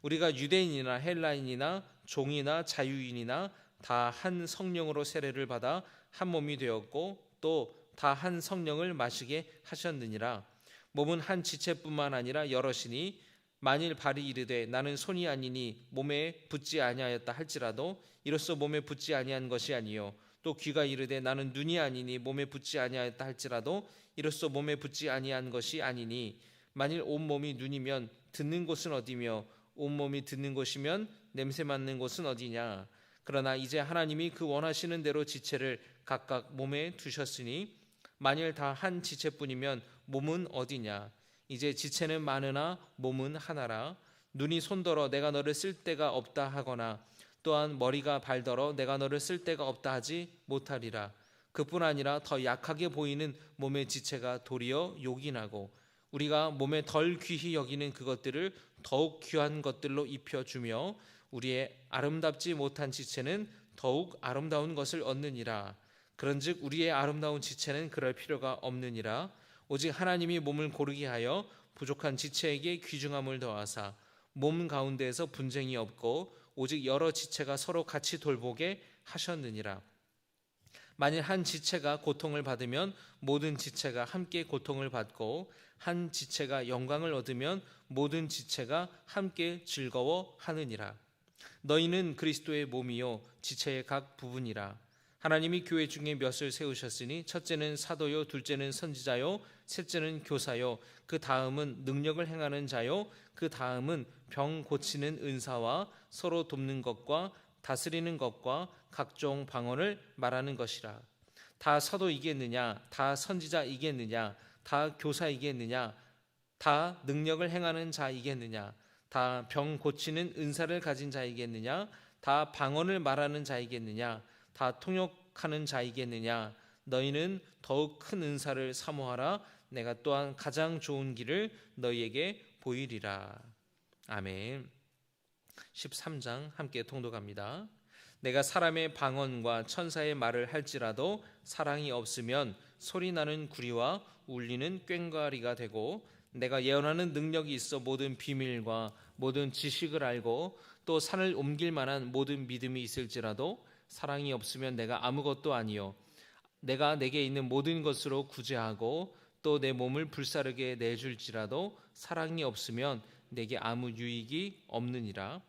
우리가 유대인이나 헬라인이나 종이나 자유인이나 다 한 성령으로 세례를 받아 한 몸이 되었고 또 다 한 성령을 마시게 하셨느니라. 몸은 한 지체뿐만 아니라 여럿이니 만일 발이 이르되 나는 손이 아니니 몸에 붙지 아니하였다 할지라도 이로써 몸에 붙지 아니한 것이 아니요 또 귀가 이르되 나는 눈이 아니니 몸에 붙지 아니하였다 할지라도 이로써 몸에 붙지 아니한 것이 아니니 만일 온 몸이 눈이면 듣는 곳은 어디며 온 몸이 듣는 곳이면 냄새 맡는 곳은 어디냐. 그러나 이제 하나님이 그 원하시는 대로 지체를 각각 몸에 두셨으니 만일 다 한 지체뿐이면 몸은 어디냐. 이제 지체는 많으나 몸은 하나라. 눈이 손더러 내가 너를 쓸 데가 없다 하거나 또한 머리가 발더러 내가 너를 쓸 데가 없다 하지 못하리라. 그뿐 아니라 더 약하게 보이는 몸의 지체가 도리어 요긴하고 우리가 몸에 덜 귀히 여기는 그것들을 더욱 귀한 것들로 입혀주며 우리의 아름답지 못한 지체는 더욱 아름다운 것을 얻느니라. 그런즉 우리의 아름다운 지체는 그럴 필요가 없느니라. 오직 하나님이 몸을 고르게 하여 부족한 지체에게 귀중함을 더하사 몸 가운데에서 분쟁이 없고 오직 여러 지체가 서로 같이 돌보게 하셨느니라. 만일 한 지체가 고통을 받으면 모든 지체가 함께 고통을 받고 한 지체가 영광을 얻으면 모든 지체가 함께 즐거워하느니라. 너희는 그리스도의 몸이요 지체의 각 부분이라. 하나님이 교회 중에 몇을 세우셨으니 첫째는 사도요, 둘째는 선지자요, 셋째는 교사요, 그 다음은 능력을 행하는 자요, 그 다음은 병 고치는 은사와 서로 돕는 것과 다스리는 것과 각종 방언을 말하는 것이라. 다 사도이겠느냐, 다 선지자이겠느냐, 다 교사이겠느냐, 다 능력을 행하는 자이겠느냐, 다 병 고치는 은사를 가진 자이겠느냐, 다 방언을 말하는 자이겠느냐, 다 통역하는 자이겠느냐. 너희는 더욱 큰 은사를 사모하라. 내가 또한 가장 좋은 길을 너희에게 보이리라. 아멘. 13장 함께 통독합니다. 내가 사람의 방언과 천사의 말을 할지라도 사랑이 없으면 소리나는 구리와 울리는 꽹과리가 되고 내가 예언하는 능력이 있어 모든 비밀과 모든 지식을 알고 또 산을 옮길 만한 모든 믿음이 있을지라도 사랑이 없으면 내가 아무것도 아니요 내가 내게 있는 모든 것으로 구제하고 또 내 몸을 불사르게 내줄지라도 사랑이 없으면 내게 아무 유익이 없느니라.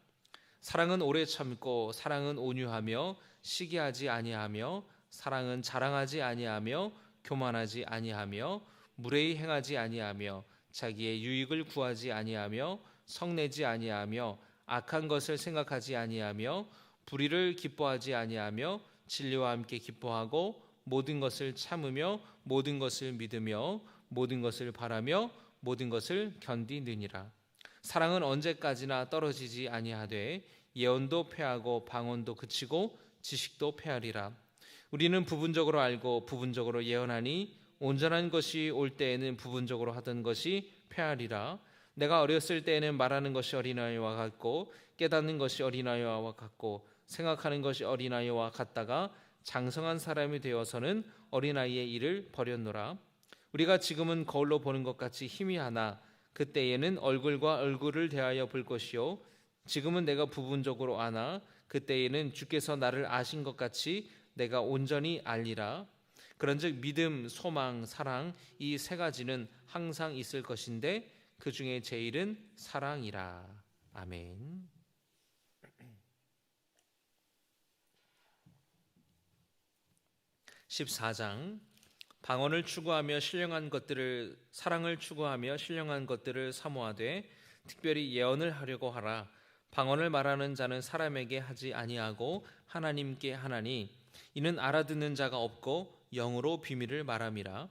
사랑은 오래 참고 사랑은 온유하며 시기하지 아니하며 사랑은 자랑하지 아니하며 교만하지 아니하며 무례히 행하지 아니하며 자기의 유익을 구하지 아니하며 성내지 아니하며 악한 것을 생각하지 아니하며 불의를 기뻐하지 아니하며 진리와 함께 기뻐하고 모든 것을 참으며 모든 것을 믿으며 모든 것을 바라며 모든 것을 견디느니라. 사랑은 언제까지나 떨어지지 아니하되 예언도 패하고 방언도 그치고 지식도 패하리라. 우리는 부분적으로 알고 부분적으로 예언하니 온전한 것이 올 때에는 부분적으로 하던 것이 패하리라. 내가 어렸을 때에는 말하는 것이 어린아이와 같고 깨닫는 것이 어린아이와 같고 생각하는 것이 어린아이와 같다가 장성한 사람이 되어서는 어린아이의 일을 버렸노라. 우리가 지금은 거울로 보는 것 같이 희미하나 그때에는 얼굴과 얼굴을 대하여 볼 것이요 지금은 내가 부분적으로 아나 그때에는 주께서 나를 아신 것 같이 내가 온전히 알리라. 그런즉 믿음, 소망, 사랑 이 세 가지는 항상 있을 것인데 그 중에 제일은 사랑이라. 아멘. 14장 방언을 추구하며 신령한 것들을 사랑을 추구하며 신령한 것들을 사모하되 특별히 예언을 하려고 하라. 방언을 말하는 자는 사람에게 하지 아니하고 하나님께 하나니 이는 알아듣는 자가 없고 영으로 비밀을 말함이라.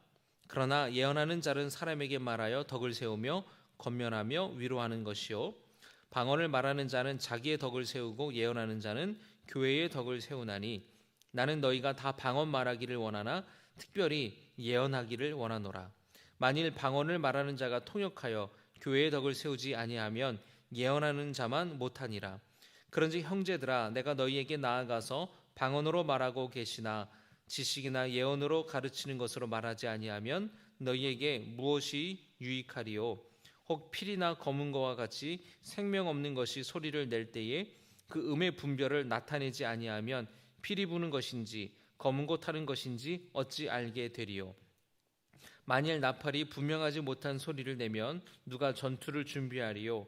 그러나 예언하는 자는 사람에게 말하여 덕을 세우며 권면하며 위로하는 것이요 방언을 말하는 자는 자기의 덕을 세우고 예언하는 자는 교회의 덕을 세우나니 나는 너희가 다 방언 말하기를 원하나 특별히 예언하기를 원하노라. 만일 방언을 말하는 자가 통역하여 교회의 덕을 세우지 아니하면 예언하는 자만 못하니라. 그런즉 형제들아 내가 너희에게 나아가서 방언으로 말하고 계시나 지식이나 예언으로 가르치는 것으로 말하지 아니하면 너희에게 무엇이 유익하리요? 혹 필이나 검은 거와 같이 생명 없는 것이 소리를 낼 때에 그 음의 분별을 나타내지 아니하면 필이 부는 것인지 검은 거 타는 것인지 어찌 알게 되리요? 만일 나팔이 분명하지 못한 소리를 내면 누가 전투를 준비하리요?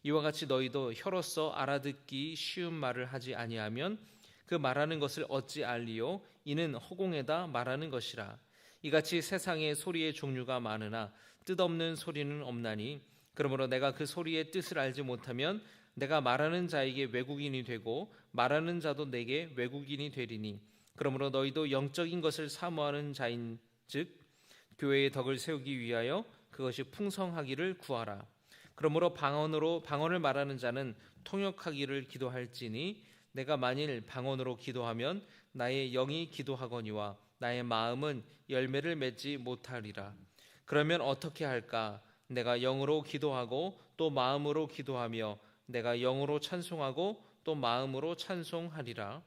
이와 같이 너희도 혀로서 알아듣기 쉬운 말을 하지 아니하면 그 말하는 것을 어찌 알리요? 이는 허공에다 말하는 것이라. 이같이 세상에 소리의 종류가 많으나 뜻없는 소리는 없나니 그러므로 내가 그 소리의 뜻을 알지 못하면 내가 말하는 자에게 외국인이 되고 말하는 자도 내게 외국인이 되리니 그러므로 너희도 영적인 것을 사모하는 자인즉 교회의 덕을 세우기 위하여 그것이 풍성하기를 구하라. 그러므로 방언을 말하는 자는 통역하기를 기도할지니 내가 만일 방언으로 기도하면 나의 영이 기도하거니와 나의 마음은 열매를 맺지 못하리라. 그러면 어떻게 할까? 내가 영으로 기도하고 또 마음으로 기도하며 내가 영으로 찬송하고 또 마음으로 찬송하리라.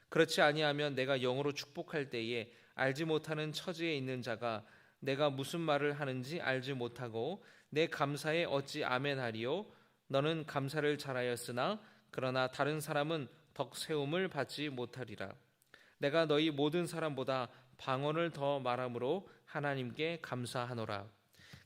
그렇지 아니하면 내가 영으로 축복할 때에 알지 못하는 처지에 있는 자가 내가 무슨 말을 하는지 알지 못하고 내 감사에 어찌 아멘하리요? 너는 감사를 잘하였으나 그러나 다른 사람은 덕 세움을 받지 못하리라. 내가 너희 모든 사람보다 방언을 더 말함으로 하나님께 감사하노라.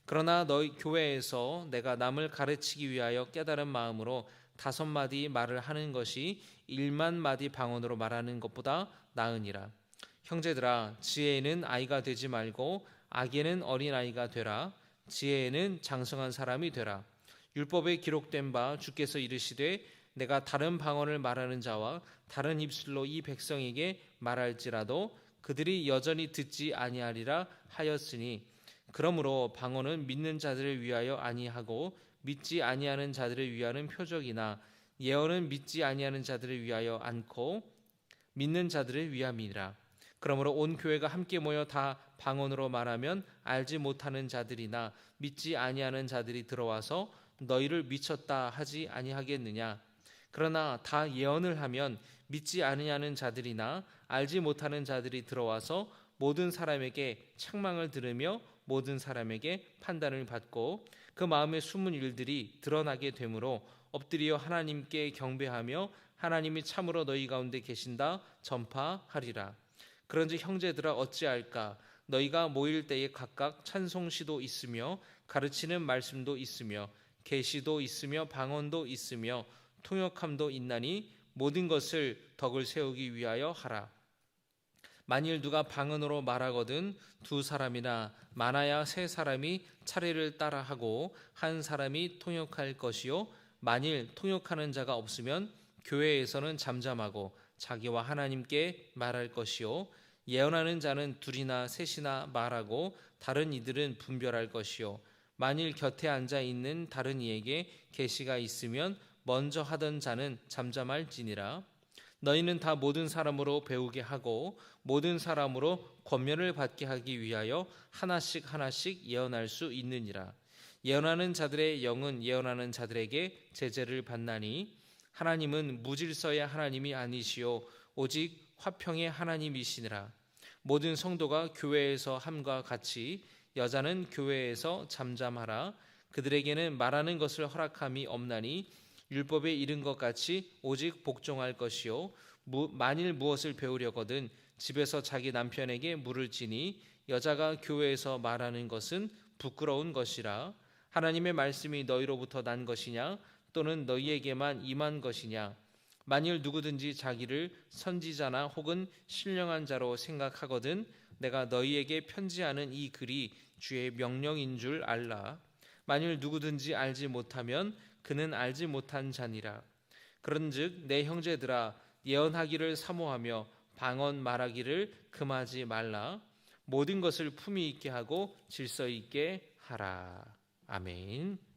그러나 너희 교회에서 내가 남을 가르치기 위하여 깨달은 마음으로 5마디 말을 하는 것이 1만 마디 방언으로 말하는 것보다 나으니라. 형제들아 지혜에는 아이가 되지 말고 악에는 어린아이가 되라. 지혜에는 장성한 사람이 되라. 율법에 기록된 바 주께서 이르시되 내가 다른 방언을 말하는 자와 다른 입술로 이 백성에게 말할지라도 그들이 여전히 듣지 아니하리라 하였으니 그러므로 방언은 믿는 자들을 위하여 아니하고 믿지 아니하는 자들을 위하는 표적이나 예언은 믿지 아니하는 자들을 위하여 않고 믿는 자들을 위함이니라. 그러므로 온 교회가 함께 모여 다 방언으로 말하면 알지 못하는 자들이나 믿지 아니하는 자들이 들어와서 너희를 미쳤다 하지 아니하겠느냐. 그러나 다 예언을 하면 믿지 아니하는 자들이나 알지 못하는 자들이 들어와서 모든 사람에게 책망을 들으며 모든 사람에게 판단을 받고 그 마음의 숨은 일들이 드러나게 되므로 엎드려 하나님께 경배하며 하나님이 참으로 너희 가운데 계신다 전파하리라. 그런즉 형제들아 어찌할까? 너희가 모일 때에 각각 찬송시도 있으며 가르치는 말씀도 있으며 계시도 있으며 방언도 있으며 통역함도 있나니 모든 것을 덕을 세우기 위하여 하라. 만일 누가 방언으로 말하거든 2사람이나 많아야 3사람이 차례를 따라하고 한 사람이 통역할 것이요 만일 통역하는 자가 없으면 교회에서는 잠잠하고 자기와 하나님께 말할 것이요 예언하는 자는 둘이나 셋이나 말하고 다른 이들은 분별할 것이요 만일 곁에 앉아 있는 다른 이에게 계시가 있으면 먼저 하던 자는 잠잠할지니라. 너희는 다 모든 사람으로 배우게 하고 모든 사람으로 권면을 받게 하기 위하여 하나씩 하나씩 예언할 수 있느니라. 예언하는 자들의 영은 예언하는 자들에게 제재를 받나니 하나님은 무질서의 하나님이 아니시요 오직 화평의 하나님이시니라. 모든 성도가 교회에서 함과 같이 여자는 교회에서 잠잠하라. 그들에게는 말하는 것을 허락함이 없나니 율법에 이른 것 같이 오직 복종할 것이요 만일 무엇을 배우려거든 집에서 자기 남편에게 물을지니 여자가 교회에서 말하는 것은 부끄러운 것이라. 하나님의 말씀이 너희로부터 난 것이냐 또는 너희에게만 임한 것이냐. 만일 누구든지 자기를 선지자나 혹은 신령한 자로 생각하거든 내가 너희에게 편지하는 이 글이 주의 명령인 줄 알라. 만일 누구든지 알지 못하면 그는 알지 못한 자니라. 그런즉 내 형제들아 예언하기를 사모하며 방언 말하기를 금하지 말라. 모든 것을 품위 있게 하고 질서 있게 하라. 아멘.